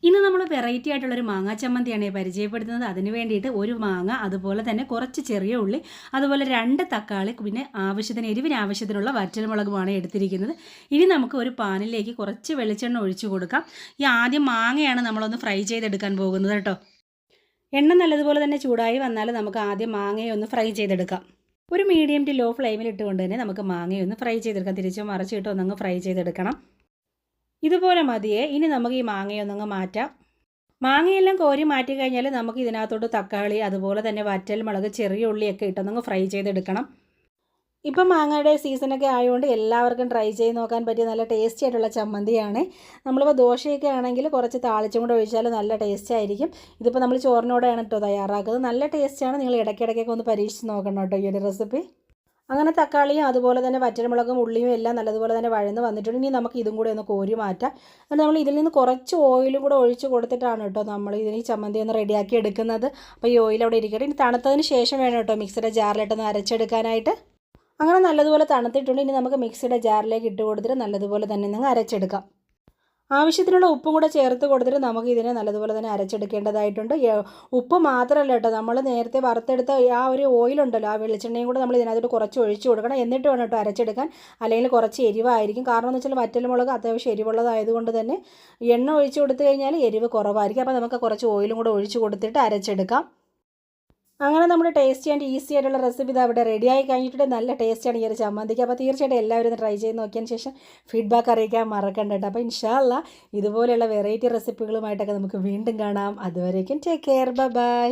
ഇന്ന് നമ്മൾ വെറൈറ്റി ആയിട്ടുള്ളൊരു മാങ്ങാ ചമ്മന്തിയാണ് പരിചയപ്പെടുത്തുന്നത്. അതിന് വേണ്ടിയിട്ട് ഒരു മാങ്ങ, അതുപോലെ തന്നെ കുറച്ച് ചെറിയ ഉള്ളി, അതുപോലെ 2 തക്കാളി, പിന്നെ എരിവിന് ആവശ്യത്തിനുള്ള വറ്റൽമുളകുമാണ് എടുത്തിരിക്കുന്നത്. ഇനി നമുക്ക് ഒരു പാനിലേക്ക് കുറച്ച് വെളിച്ചെണ്ണ ഒഴിച്ചു കൊടുക്കാം. ഈ ആദ്യം മാങ്ങയാണ് നമ്മളൊന്ന് ഫ്രൈ ചെയ്തെടുക്കാൻ പോകുന്നത് കേട്ടോ. എണ്ണ നല്ലതുപോലെ തന്നെ ചൂടായി വന്നാൽ നമുക്ക് ആദ്യം മാങ്ങയൊന്ന് ഫ്രൈ ചെയ്തെടുക്കാം. ഒരു മീഡിയം ടു ലോ ഫ്ലെയിമിൽ ഇട്ടുകൊണ്ട് തന്നെ നമുക്ക് മാങ്ങയൊന്ന് ഫ്രൈ ചെയ്തെടുക്കാം. തിരിച്ചോ മറിച്ചിട്ടോ ഒന്നങ്ങ് ഫ്രൈ ചെയ്തെടുക്കണം. ഇതുപോലെ മതിയേ. ഇനി നമുക്ക് ഈ മാങ്ങയൊന്നങ്ങ് മാറ്റാം. മാങ്ങയെല്ലാം കോരി മാറ്റി കഴിഞ്ഞാൽ നമുക്ക് ഇതിനകത്തോട്ട് തക്കാളി, അതുപോലെ തന്നെ വറ്റൽമുളക്, ചെറിയ ഉള്ളിയൊക്കെ ഇട്ടൊന്നങ്ങ് ഫ്രൈ ചെയ്തെടുക്കണം. ഇപ്പം മാങ്ങയുടെ സീസണൊക്കെ ആയതുകൊണ്ട് എല്ലാവർക്കും ട്രൈ ചെയ്ത് നോക്കാൻ പറ്റിയ നല്ല ടേസ്റ്റി ആയിട്ടുള്ള ചമ്മന്തിയാണ്. നമ്മളിപ്പോൾ ദോശയൊക്കെ ആണെങ്കിൽ കുറച്ച് താളിച്ചും കൂടെ ഒഴിച്ചാൽ നല്ല ടേസ്റ്റ് ആയിരിക്കും. ഇതിപ്പോൾ നമ്മൾ ചോറിനോടെയാണ് കേട്ടോ തയ്യാറാക്കുന്നത്. നല്ല ടേസ്റ്റാണ്. നിങ്ങൾ ഇടയ്ക്കിടയ്ക്കൊക്കെ ഒന്ന് പരീക്ഷിച്ച് നോക്കണം കേട്ടോ ഈ ഒരു റെസിപ്പി. അങ്ങനെ തക്കാളിയും അതുപോലെ തന്നെ വറ്റൽമുളകും ഉള്ളിയും എല്ലാം നല്ലതുപോലെ തന്നെ വഴന്ന് വന്നിട്ടുണ്ട്. ഇനി നമുക്ക് ഇതും കൂടെ ഒന്ന് കോരി മാറ്റാം. എന്നിട്ട് നമ്മൾ ഇതിൽ നിന്ന് കുറച്ച് ഓയിലും കൂടെ ഒഴിച്ച് കൊടുത്തിട്ടാണ് കേട്ടോ നമ്മൾ ഇതിന് ഈ ചമ്മന്തി ഒന്ന് റെഡിയാക്കി എടുക്കുന്നത്. അപ്പോൾ ഈ ഓയിൽ അവിടെ ഇരിക്കട്ടെ. ഇനി തണുത്തതിന് ശേഷം വേണം കേട്ടോ മിക്സിയുടെ ജാറിലിട്ടൊന്ന് അരച്ചെടുക്കാനായിട്ട്. അങ്ങനെ നല്ലതുപോലെ തണുത്തിട്ടുണ്ട്. ഇനി നമുക്ക് മിക്സിയുടെ ജാറിലേക്ക് ഇട്ട് കൊടുത്തിട്ട് നല്ലതുപോലെ തന്നെ നിങ്ങൾ അരച്ചെടുക്കാം. ആവശ്യത്തിനുള്ള ഉപ്പും കൂടെ ചേർത്ത് കൊടുത്തിട്ട് നമുക്ക് ഇതിനെ നല്ലതുപോലെ തന്നെ അരച്ചെടുക്കേണ്ടതായിട്ടുണ്ട്. ഉപ്പ് മാത്രമല്ല കേട്ടോ, നമ്മൾ നേരത്തെ വറുത്തെടുത്ത ആ ഒരു ഓയിലുണ്ടല്ലോ, ആ വെളിച്ചെണ്ണയും കൂടെ നമ്മൾ ഇതിനകത്തോട്ട് കുറച്ച് ഒഴിച്ച് കൊടുക്കണം. എന്നിട്ട് വേണം കേട്ടോ അരച്ചെടുക്കാൻ. അല്ലെങ്കിൽ കുറച്ച് എരിവായിരിക്കും. കാരണം എന്ന് വെച്ചാൽ വറ്റൽമുളക് അത്യാവശ്യം എരിവുള്ളതായതുകൊണ്ട് തന്നെ എണ്ണ ഒഴിച്ച് കൊടുത്തു കഴിഞ്ഞാൽ എരിവ് കുറവായിരിക്കും. അപ്പോൾ നമുക്ക് കുറച്ച് ഓയിലും കൂടെ ഒഴിച്ച് കൊടുത്തിട്ട് അരച്ചെടുക്കാം. അങ്ങനെ നമ്മുടെ ടേസ്റ്റി ആൻഡ് ഈസി ആയിട്ടുള്ള റെസിപ്പി ഇത് അവിടെ റെഡി ആയി കഴിഞ്ഞിട്ട് നല്ല ടേസ്റ്റാണ് ഈ ഒരു ചമ്മന്തിക്ക്. അപ്പോൾ തീർച്ചയായിട്ടും എല്ലാവരും ഒന്ന് ട്രൈ ചെയ്ത് നോക്കിയതിന് ശേഷം ഫീഡ്ബാക്ക് അറിയിക്കാൻ മറക്കണ്ട കേട്ടോ. അപ്പോൾ ഇൻഷാ അല്ലാ ഇതുപോലെയുള്ള വെറൈറ്റി റെസിപ്പികളുമായിട്ടൊക്കെ നമുക്ക് വീണ്ടും കാണാം. അതുവരേക്കും ടേക്ക് കെയർ, ബൈ.